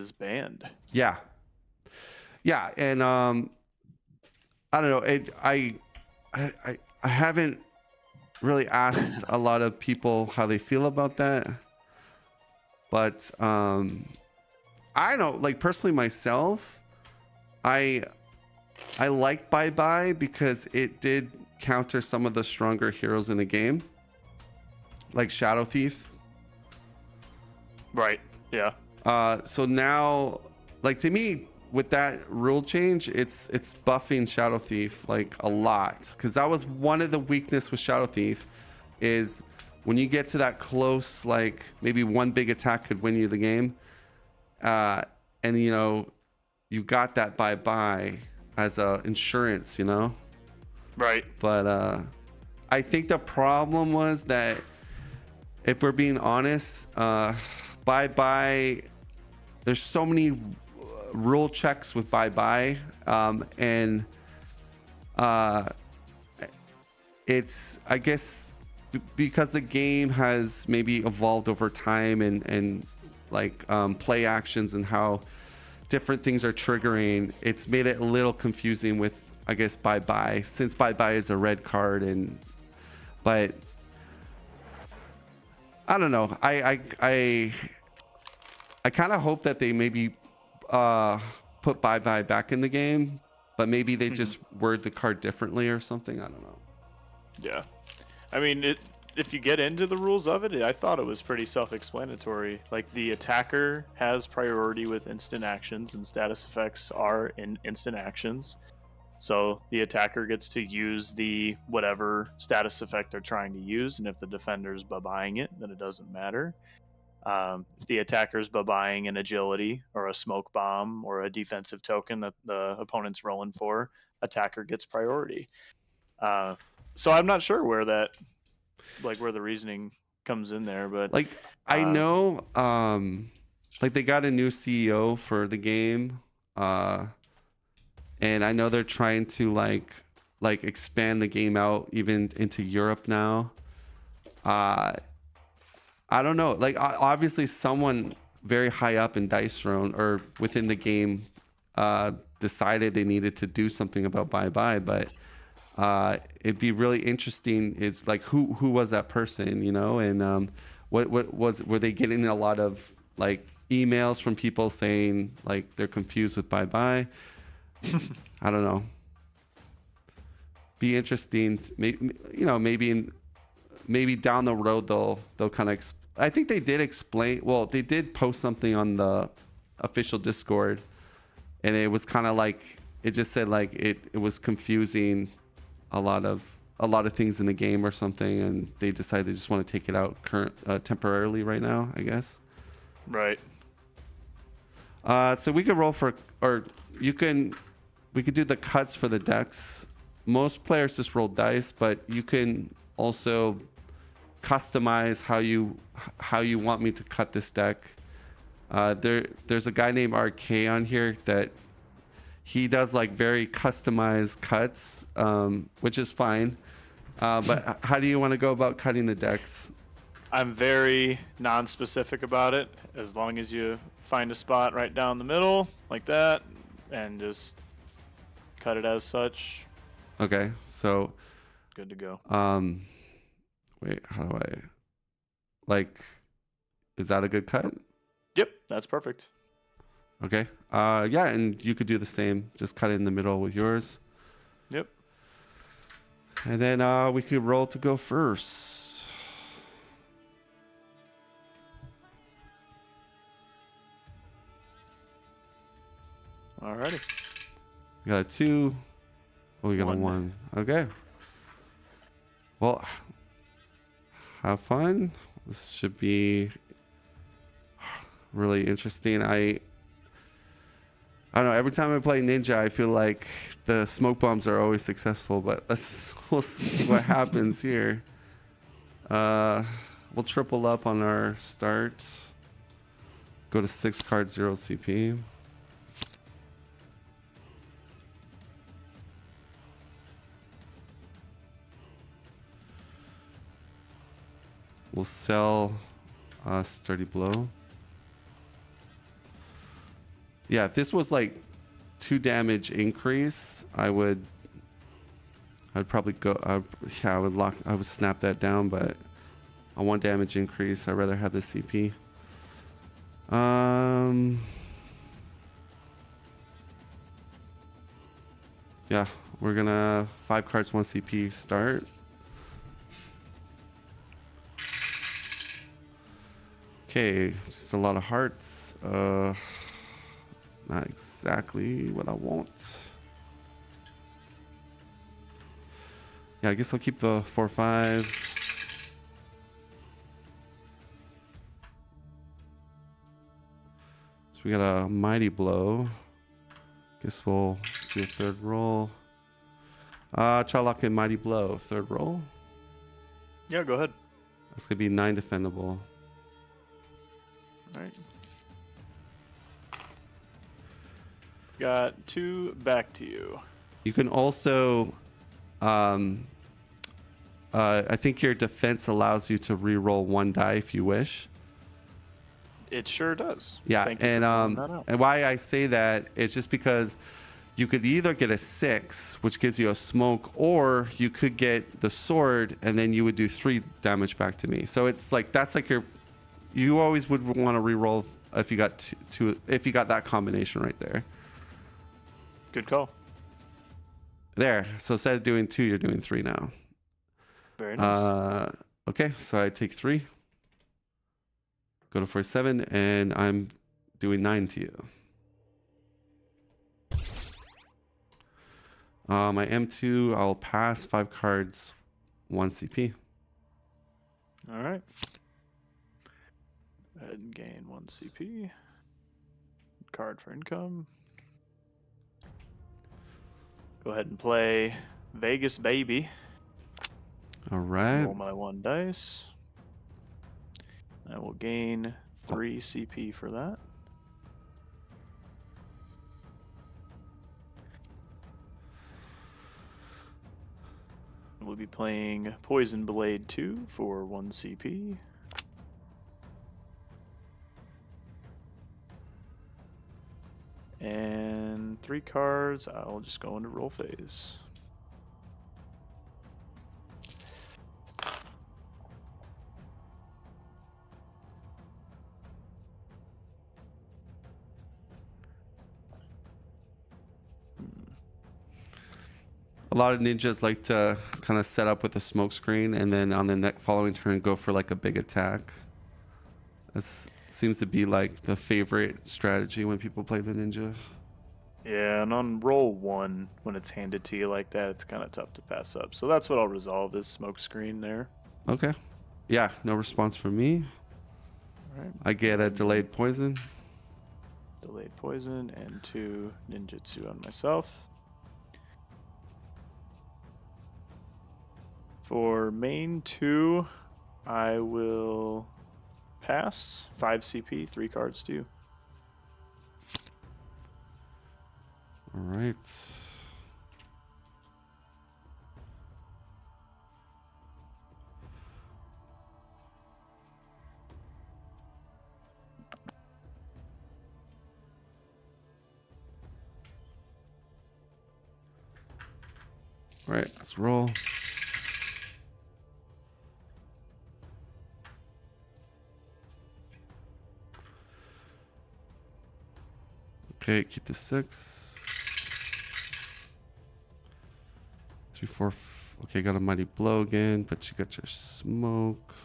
is banned. Yeah. Yeah, and I don't know. I haven't really asked a lot of people how they feel about that, but I don't like personally myself. I like Bye Bye because it did counter some of the stronger heroes in the game, like Shadow Thief. Right. Yeah. So now, like to me, with that rule change, it's buffing Shadow Thief like a lot, because that was one of the weakness with Shadow Thief, is when you get to that close, like maybe one big attack could win you the game, and you know you got that Bye Bye as a insurance, you know. Right. But I think the problem was that, if we're being honest, Bye Bye, there's so many rule checks with Bye Bye, and it's, I guess, because the game has maybe evolved over time, and like play actions and how different things are triggering, it's made it a little confusing with, I guess, Bye Bye, since Bye Bye is a red card. But I don't know. I kind of hope that they maybe put Bye Bye back in the game, but maybe they just word the card differently or something. I don't know. Yeah. I mean, if you get into the rules of it, I thought it was pretty self-explanatory. Like, the attacker has priority with instant actions, and status effects are in instant actions. So the attacker gets to use the whatever status effect they're trying to use, and if the defender's buying it, then it doesn't matter. If the attacker's buying an agility or a smoke bomb or a defensive token that the opponent's rolling for, attacker gets priority. So I'm not sure where that, like, where the reasoning comes in there, but like I know, like they got a new CEO for the game, and I know they're trying to like expand the game out even into Europe now. I don't know. Like obviously, someone very high up in Dice Throne or within the game decided they needed to do something about Bye Bye, but it'd be really interesting. Is like who was that person, you know, and what were they getting a lot of like emails from people saying like they're confused with Bye Bye? I don't know. Be interesting. Maybe, you know, maybe down the road they'll kind of. I think they did explain. Well, they did post something on the official Discord, and it was kind of like it just said like it was confusing a lot of things in the game or something, and they decided they just want to take it out temporarily right now, I guess. Right. So we could roll for, or we could do the cuts for the decks. Most players just roll dice, but you can also customize how you want me to cut this deck. There's a guy named RK on here that he does like very customized cuts, which is fine. But how do you want to go about cutting the decks? I'm very non-specific about it. As long as you find a spot right down the middle, like that, and just cut it as such. Okay, so good to go. Wait, how do I, like, is that a good cut? Yep, that's perfect. Okay. Yeah, and you could do the same. Just cut it in the middle with yours. Yep. And then we could roll to go first. Alrighty. We got a 2. Oh, we got a 1. Okay. Well, have fun. This should be really interesting. I don't know. Every time I play Ninja, I feel like the smoke bombs are always successful. But we'll see what happens here. We'll triple up on our start. Go to 6 cards, 0 CP. We'll sell Sturdy Blow. Yeah, if this was like 2 damage increase, I'd probably go. Yeah, I would snap that down, but a 1 damage increase, I'd rather have the CP. Yeah, we're gonna 5 cards, 1 CP start. Okay, just a lot of hearts. Not exactly what I want. Yeah, I guess I'll keep the 4/5. So we got a mighty blow. Guess we'll do a 3rd roll. Charlock and mighty blow, 3rd roll. Yeah, go ahead. That's gonna be 9 defendable. All right. Got 2 back to you. You can also, I think your defense allows you to re-roll 1 die if you wish. It sure does. Yeah, Thank you for calling that out. and why I say that is just because you could either get a 6, which gives you a smoke, or you could get the sword, and then you would do 3 damage back to me. So it's like that's like you always would want to re-roll if you got two if you got that combination right there. Good call. There. So instead of doing 2, you're doing 3 now. Very nice. Okay, so I take 3. Go to 47, and I'm doing 9 to you. My M2, I'll pass 5 cards, 1 CP. All right. Go ahead and gain 1 CP. Card for income. Go ahead and play Vegas Baby. All right. Roll my 1 dice. I will gain 3 CP for that. We'll be playing Poison Blade 2 for 1 CP. And 3 cards, I'll just go into roll phase. A lot of ninjas like to kind of set up with a smoke screen, and then on the following turn go for like a big attack. This seems to be like the favorite strategy when people play the ninja. Yeah, and on roll 1, when it's handed to you like that, it's kind of tough to pass up. So that's what I'll resolve, is smoke screen there. Okay. Yeah, no response from me. All right. I get a delayed poison. Delayed poison and 2 ninjutsu on myself. For main 2, I will pass 5 CP, 3 cards to you. All right. All right, let's roll. Okay, keep the 6. 3, 4. Okay, got a mighty blow again, but you got your smoke.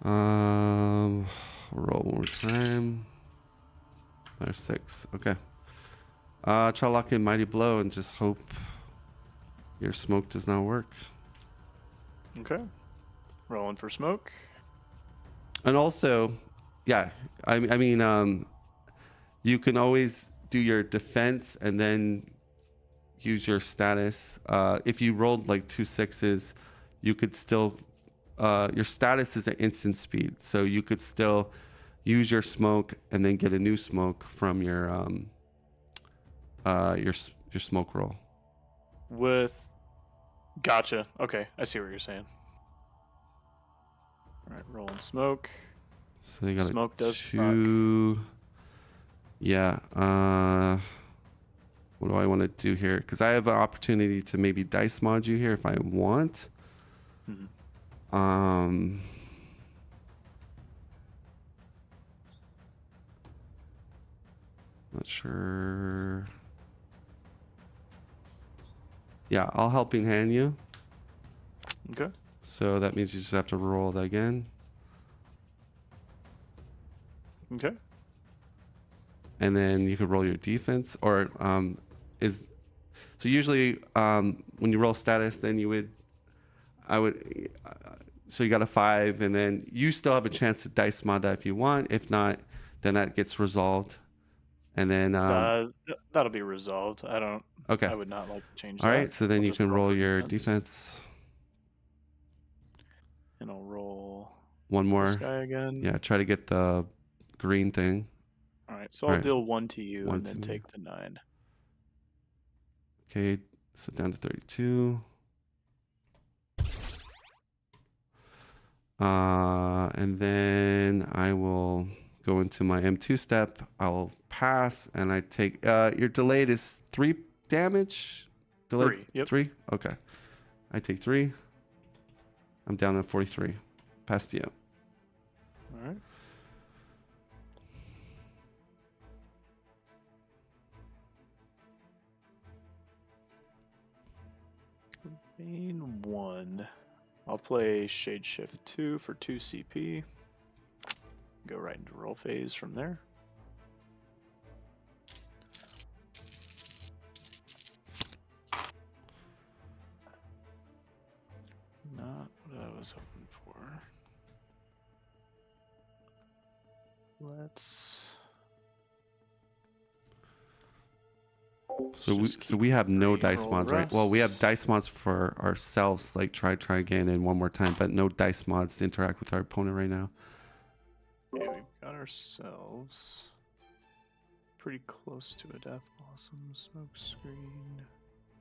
Roll one more time. There's 6. Okay. Try to lock in mighty blow and just hope your smoke does not work. Okay. Rolling for smoke. And also, yeah, I mean, you can always do your defense and then use your status. If you rolled like 2 6s, you could still, your status is at instant speed, so you could still use your smoke and then get a new smoke from your smoke roll. Gotcha. Okay, I see what you're saying. All right, rolling smoke. So you got Smoke a does suck. 2. Yeah. What do I want to do here? Because I have an opportunity to maybe dice mod you here if I want. Mm-hmm. Not sure. Yeah, I'll helping hand you. Okay. So that means you just have to roll that again. Okay. And then you could roll your defense, or is so usually when you roll status, then I would so you got a 5, and then you still have a chance to dice mod that if you want. If not, then that gets resolved, and then That'll be resolved. okay, I would not like to change all that. right. So then I'll you just can roll roll for your defense. defense. And I'll roll One this more. guy again. Yeah, try to get the green thing. All right, so All I'll right, deal 1 to you 1 and to then me. take the 9. Okay, so down to 32. And then I will go into my M2 step. I'll pass, and I take. Your delayed is 3 damage. Delayed 3. Yep. 3. Okay, I take 3. I'm down at 43. Past you. All right. Main 1. I'll play Shade Shift 2 for 2 CP. Go right into roll phase from there. Not what I was hoping for. Let's. So just keep we have no 3 and dice roll the mods, right? Well, we have rest. dice mods for ourselves, like try again and one more time, but no dice mods to interact with our opponent right now. Okay, we've got ourselves pretty close to a Death Blossom. Smoke screen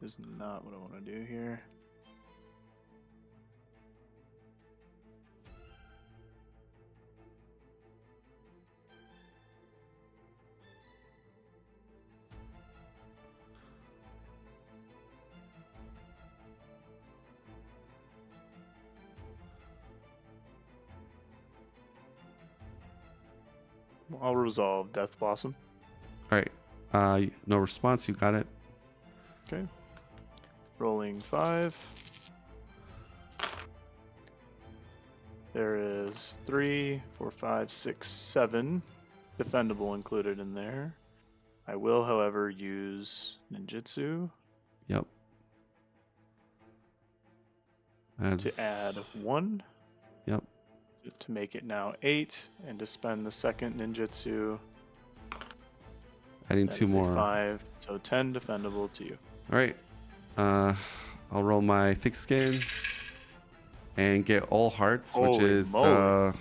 is not what I want to do here. I'll resolve Death Blossom. All right. No response. You got it. Okay. Rolling 5. There is 3, 4, 5, 6, 7 defendable included in there. I will, however, use ninjutsu Yep. to add 1. Yep. To make it now 8, and to spend the second ninjutsu. Adding That 2 is more. a 5, so 10 defendable to you. All right. I'll roll my thick skin and get all hearts, which Holy is moly.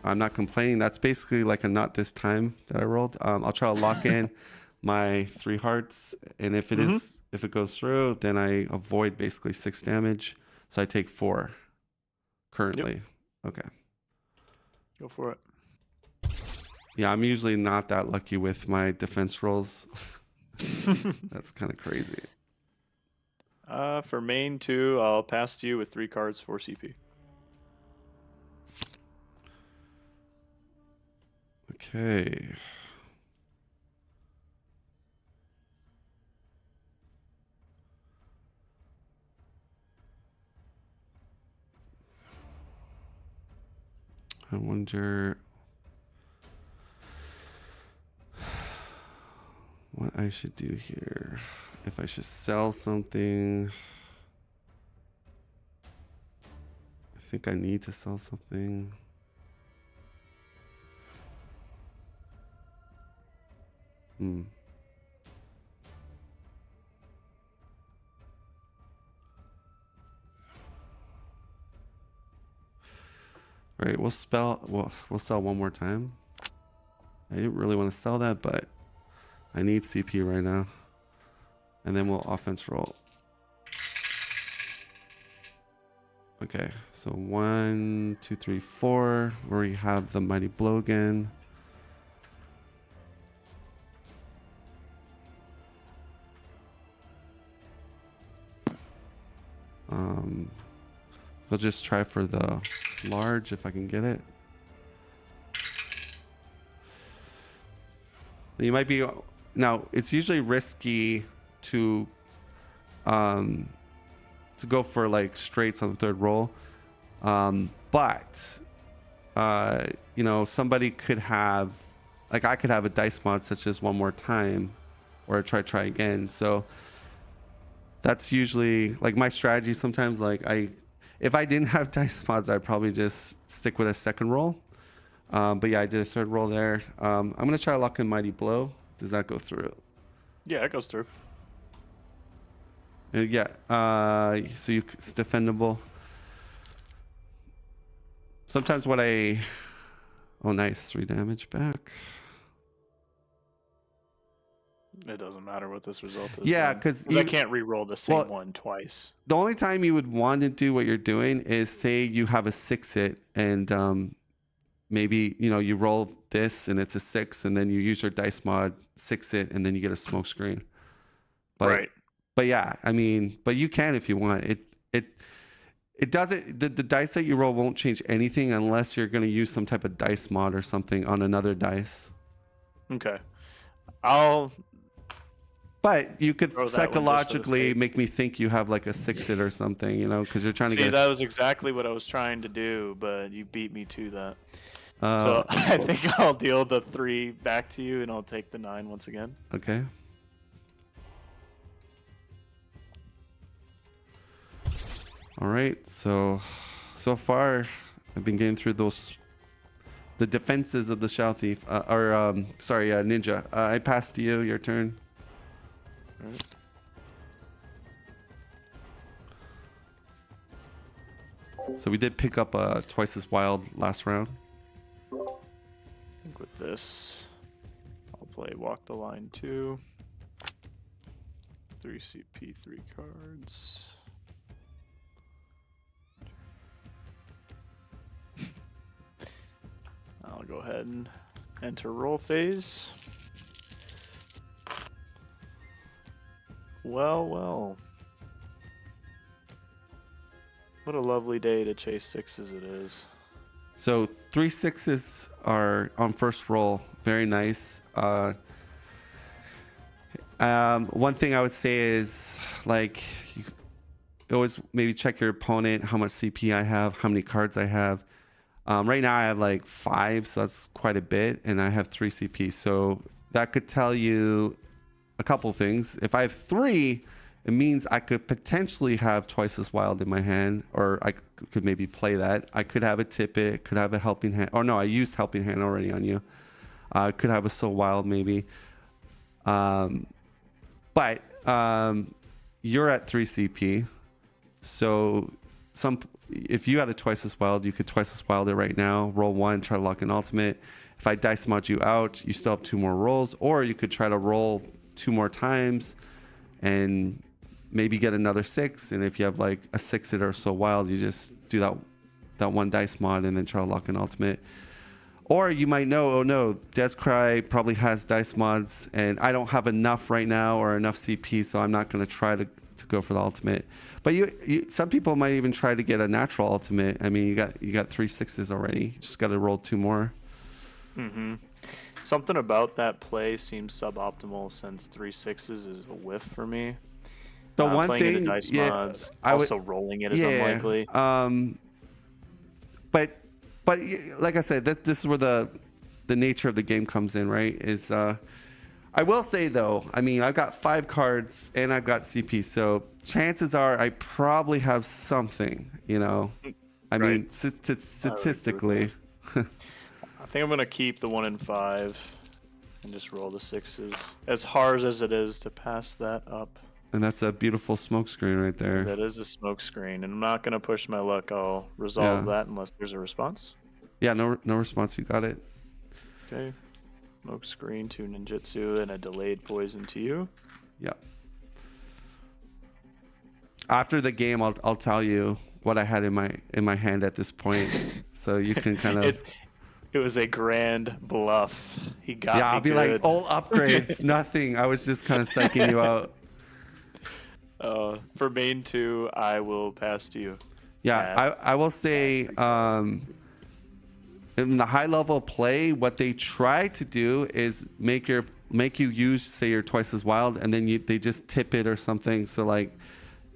I'm not complaining. That's basically like a not this time that I rolled. I'll try to lock in my 3 hearts, and if it goes through, then I avoid basically 6 damage. So I take 4 currently. Yep. Okay. Go for it. Yeah, I'm usually not that lucky with my defense rolls. That's kind of crazy. For main 2, I'll pass to you with 3 cards, 4 CP. Okay. I wonder what I should do here. If I should sell something. I think I need to sell something. All right, we'll sell one more time. I didn't really want to sell that, but I need CP right now. And then we'll offense roll. Okay, so 1, 2, 3, 4, where we have the mighty blow again. We'll just try for the large if I can get it. You might be now. It's usually risky to go for like straights on the third roll, but you know, somebody could have, like I could have a dice mod such as one more time, or try again. So that's usually like my strategy. Sometimes like if I didn't have dice mods, I'd probably just stick with a second roll. But yeah, I did a third roll there. I'm gonna try to lock in mighty blow. Does that go through? Yeah, it goes through. Yeah. So it's defendable. Sometimes what oh nice, 3 damage back. It doesn't matter what this result is. Yeah, because I can't re-roll the same one twice. The only time you would want to do what you're doing is say you have a 6-it and maybe, you know, you roll this and it's a 6 and then you use your dice mod 6-it and then you get a smoke screen. But yeah, I mean, but you can if you want. It doesn't, the dice that you roll won't change anything unless you're going to use some type of dice mod or something on another dice. Okay. But you could psychologically make me think you have like a 6-it or something, you know, because you're trying to get. That was exactly what I was trying to do, but you beat me to that. So I think I'll deal the 3 back to you, and I'll take the 9 once again. Okay. All right. So far, I've been getting through the defenses of the Shadow Thief, Ninja. I passed to you. Your turn. Right. So we did pick up twice as wild last round. I think with this, I'll play Walk the Line 2. 3 CP, 3 cards. I'll go ahead and enter roll phase. Well. What a lovely day to chase 6s it is. So 3 6s are on first roll. Very nice. One thing I would say is like you always maybe check your opponent, how much CP I have, how many cards I have. Right now I have like 5, so that's quite a bit, and I have 3 CP. So that could tell you a couple things. If I have 3, it means I could potentially have twice as wild in my hand, or I could maybe play that. I could have a tippet, could have a helping hand. Oh no, I used helping hand already on you. I could have a so wild maybe. But you're at 3 CP, so if you had a twice as wild, you could twice as wild it right now. Roll 1, try to lock an ultimate. If I dice mod you out, you still have 2 more rolls, or you could try to roll 2 more times and maybe get another 6. And if you have like a 6-it or so wild, you just do that 1 dice mod and then try to lock an ultimate. Or you might know, oh no, Descry probably has dice mods and I don't have enough right now or enough CP, so I'm not going to try to go for the ultimate. But some people might even try to get a natural ultimate. I mean, you got 3 6s already. You just got to roll 2 more. Mm-hmm. Something about that play seems suboptimal since 3 6s is a whiff for me. The one thing, dice mods, rolling it is unlikely. But like I said, this is where the nature of the game comes in, right? Is I will say though, I mean, I've got 5 cards and I've got CP, so chances are I probably have something, you know. I mean, statistically. I think I'm gonna keep the 1 and 5 and just roll the 6s. As hard as it is to pass that up. And that's a beautiful smoke screen right there. That is a smoke screen, and I'm not gonna push my luck. I'll resolve that unless there's a response. Yeah, no response. You got it. Okay. Smoke screen to ninjutsu and a delayed poison to you. Yeah. After the game, I'll tell you what I had in my hand at this point. So you can kind of it was a grand bluff. He got yeah, me I'll be like good. all upgrades, nothing. I was just kind of psyching you out. For main 2, I will pass to you. Yeah, I will say in the high level play, what they try to do is make you use, say, you're twice as wild, and then they just tip it or something. So like,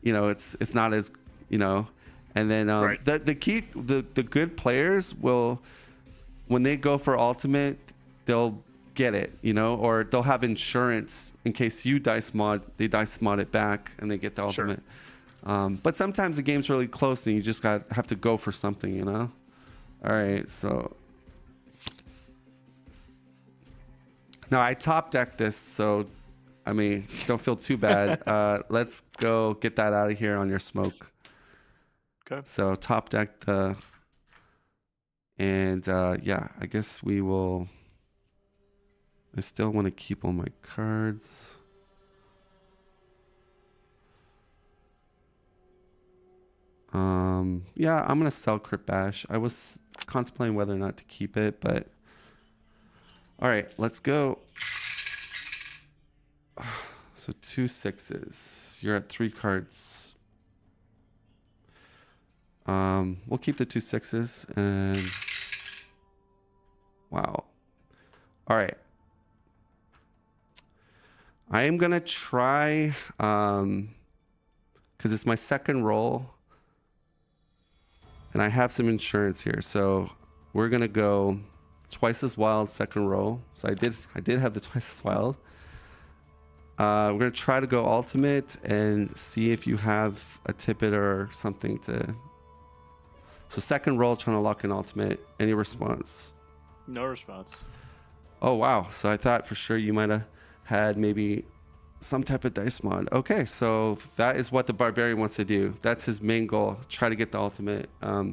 it's not as, and then Right. the good players will, when they go for ultimate, they'll get it, or they'll have insurance in case you dice mod, they dice mod it back and they get the ultimate. But sometimes the game's really close and you just have to go for something, All right, so now I top deck this, so I mean, don't feel too bad. Let's go get that out of here on your smoke. Okay. So top deck and yeah, I guess we will. I still want to keep all my cards. Yeah, I'm gonna sell Crit Bash. I was contemplating whether or not to keep it, but all right, let's go. So 2 6s. You're at 3 cards. We'll keep the 2 6s and wow. All right. I am gonna try because it's my second roll. And I have some insurance here, so we're gonna go twice as wild second roll. So I did have the twice as wild. We're gonna try to go ultimate and see if you have a tippet or something to. So second roll, trying to lock in ultimate. Any response? No response. Oh wow! So I thought for sure you might have had maybe some type of dice mod. Okay, so that is what the barbarian wants to do. That's his main goal. Try to get the ultimate.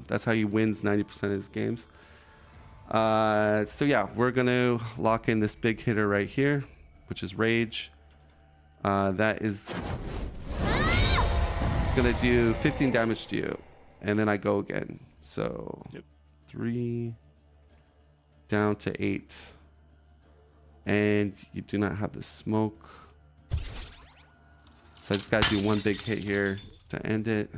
That's how he wins 90% of his games. So yeah, we're gonna lock in this big hitter right here, which is rage. That is, it's gonna do 15 damage to you, and then I go again. So 3 down to 8, and you do not have the smoke. So I just gotta do one big hit here to end it.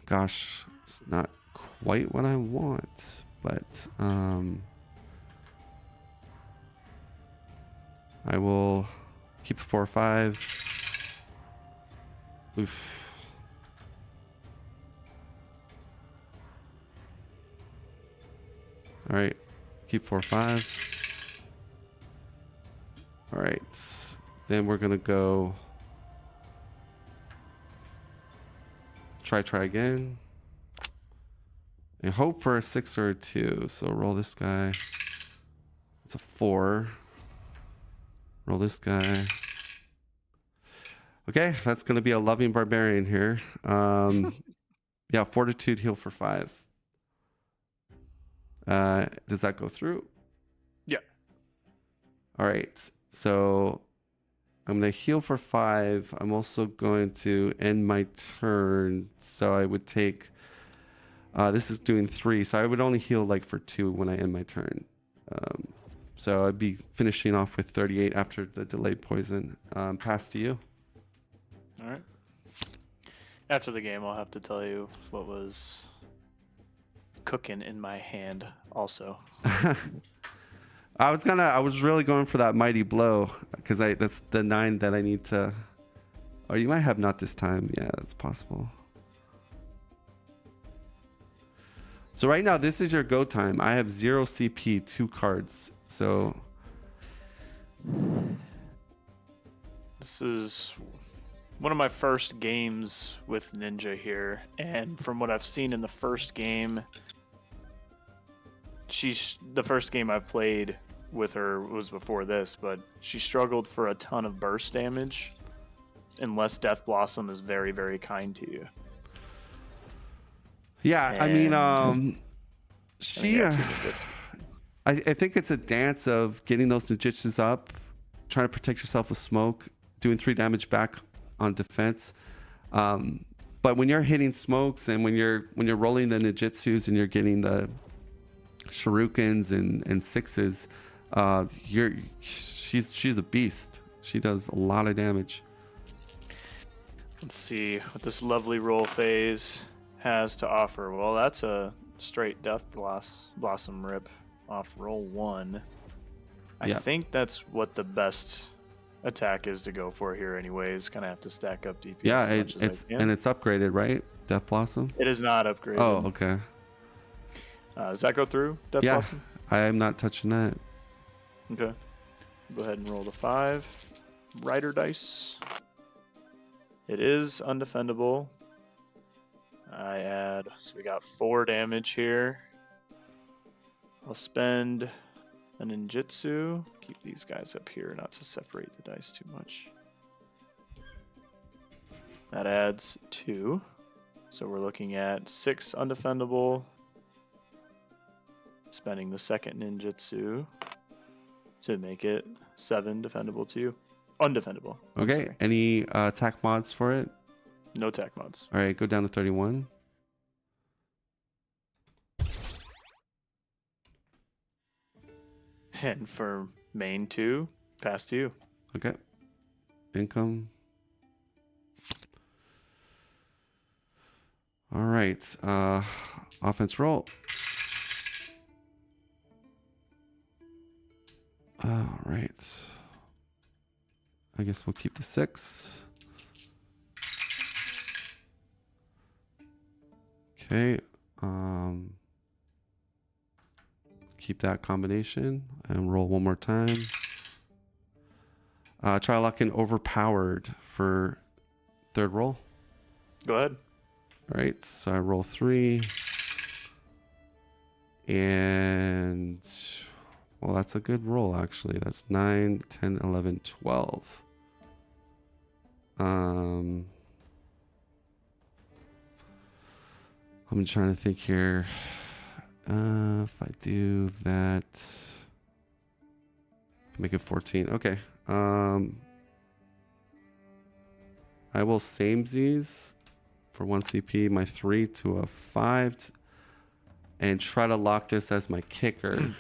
Gosh, it's not quite what I want, but I will keep 4 or 5. Oof. All right, keep 4 or 5. All right, then we're gonna go try again and hope for a 6 or a 2. So roll this guy. It's a 4. Roll this guy. Okay, that's gonna be a loving barbarian here. Yeah, fortitude, heal for 5. Does that go through? Yeah. All right. So I'm going to heal for 5. I'm also going to end my turn. So I would take, this is doing 3. So I would only heal like for 2 when I end my turn. So I'd be finishing off with 38 after the delayed poison. Pass to you. All right. After the game, I'll have to tell you what was cooking in my hand also. I was really going for that mighty blow because that's the 9 that I need to. Oh, you might have not this time. Yeah, that's possible. So right now, this is your go time. I have 0 CP, 2 cards. So this is one of my first games with Ninja here, and from what I've seen in the first game, the first game I played with her was before this, but she struggled for a ton of burst damage unless Death Blossom is very, very kind to you. Yeah, And I mean, she. I think it's a dance of getting those ninjutsus up, trying to protect yourself with smoke, doing 3 damage back on defense. But when you're hitting smokes and when you're rolling the ninjutsus and you're getting the shurikens and sixes, she's a beast. She does a lot of damage. Let's see what this lovely roll phase has to offer. Well, that's a straight Death Blossom rip off roll 1. I think that's what the best attack is to go for here anyways. Kind of have to stack up DPS. Yeah, it's upgraded, right? Death Blossom? It is not upgraded. Oh, okay. Does that go through, Death Blossom? I am not touching that. Okay. Go ahead and roll the 5 rider dice. It is undefendable. So we got 4 damage here. I'll spend a ninjutsu. Keep these guys up here not to separate the dice too much. That adds 2. So we're looking at 6 undefendable. Spending the second ninjutsu to make it 7 defendable to you. Undefendable. Okay. Any attack mods for it? No attack mods. All right, go down to 31. And for main 2, pass to you. Okay. Income. All right. Offense roll. All right. I guess we'll keep the 6. Okay. Keep that combination and roll one more time. Try locking overpowered for 3rd roll. Go ahead. All right. So I roll 3. And well, that's a good roll, actually. That's 9, 10, 11, 12. I'm trying to think here. If I do that, make it 14. Okay. I will samesies for 1 CP, my 3 to a 5, and try to lock this as my kicker.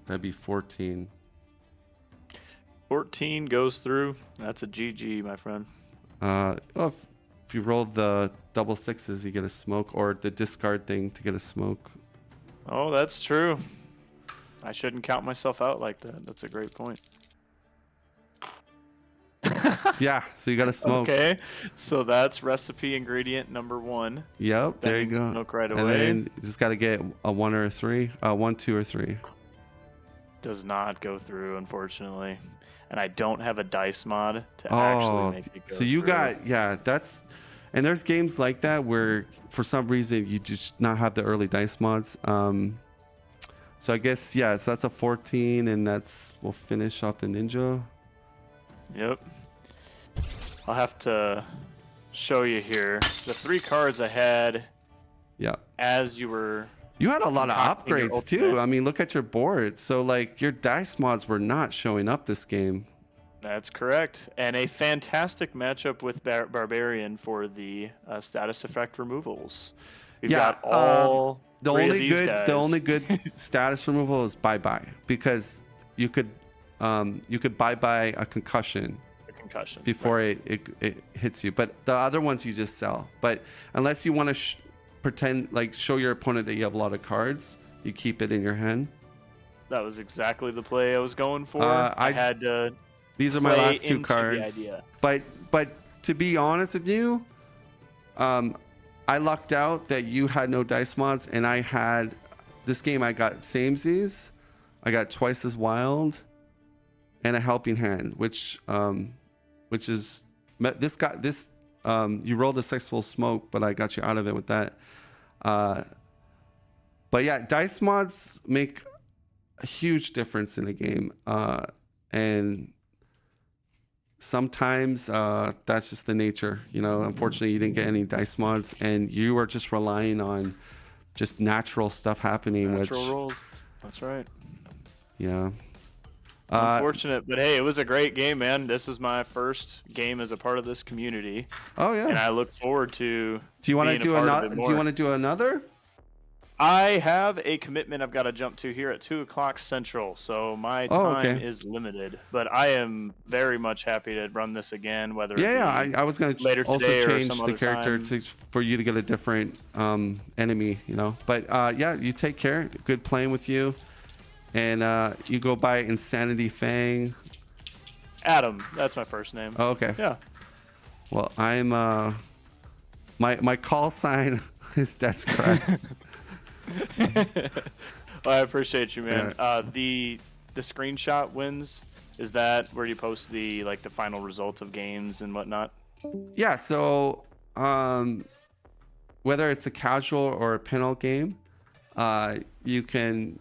That'd be 14. 14 goes through. That's a GG, my friend. If you roll the double 6s, you get a smoke, or the discard thing to get a smoke. Oh, that's true. I shouldn't count myself out like that. That's a great point. Yeah, so you got to smoke. Okay, so that's recipe ingredient number 1. Yep, there you go. Smoke right away. And then you just got to get a 1 or a 3. 1, 2, or 3. Does not go through, unfortunately. And I don't have a dice mod to actually make it go so you through. that's, and there's games like that where for some reason you just not have the early dice mods. So I guess, so that's a 14, and we'll finish off the ninja. Yep. I'll have to show you here. The 3 cards I had as you were... You had a lot of upgrades too. I mean, look at your board. So like your dice mods were not showing up this game. That's correct. And a fantastic matchup with Barbarian for the status effect removals. We've got all the only good status removal is bye-bye, because you could bye-bye a concussion. Before it hits you. But the other ones you just sell. But unless you want to pretend, like, show your opponent that you have a lot of cards, you keep it in your hand. That was exactly the play I was going for. I had to. These are my last 2 cards. But to be honest with you, I lucked out that you had no dice mods, and I had this game. I got samesies, I got twice as wild, and a helping hand, which is this. You rolled a 6 full smoke, but I got you out of it with that. But yeah, dice mods make a huge difference in a game, and sometimes that's just the nature. Unfortunately, you didn't get any dice mods, and you are just relying on just natural stuff happening. Natural rolls. That's right. Yeah. Unfortunate, but hey, it was a great game, man. This is my first game as a part of this community, Oh and yeah. I look forward to Do you want to being a do part of another? it Do you more. want to do another? I have a commitment I've got to jump to here at 2 o'clock Central, so my Oh, time okay. is limited. But I am very much happy to run this again, whether it Yeah, yeah. be I was gonna later also today or some change the other character time. to for you to get a different enemy, you know. But yeah, you take care. Good playing with you, and you go by Insanity Fang. Adam, that's my first name. Oh, okay. Yeah. Well, I'm my call sign is Death Cry. Well, I appreciate you, man. Yeah. The screenshot wins. Is that where you post the like the final results of games and whatnot? Yeah. So whether it's a casual or a panel game, you can.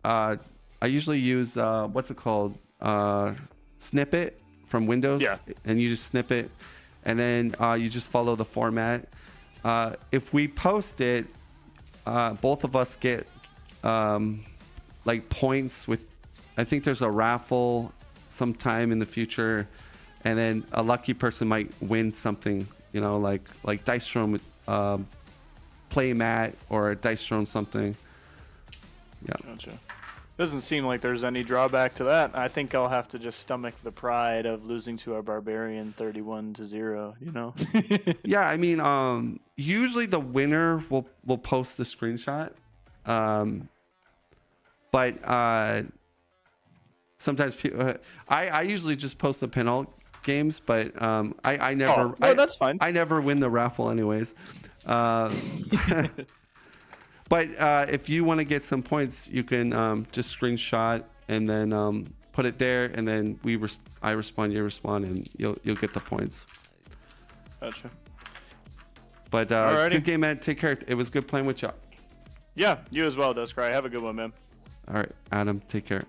I usually use what's it called? Snippet from Windows, Yeah. and you just snip it, and then you just follow the format. If we post it, both of us get like points with. I think there's a raffle sometime in the future, and then a lucky person might win something. You know, like Dice Throne play mat or Dice Throne something. Yeah. Gotcha. Doesn't seem like there's any drawback to that. I think I'll have to just stomach the pride of losing to our barbarian 31-0. You know. Yeah, I mean, usually the winner will post the screenshot, but sometimes people, I usually just post the penalt games, but I never. Oh, no, that's fine. I never win the raffle, anyways. But if you want to get some points, you can just screenshot and then put it there, and then I respond, you respond, and you'll get the points. Gotcha. But Alrighty. good game, man. Take care. It was good playing with you. Yeah, you as well, Duskry. Have a good one, man. All right, Adam. Take care.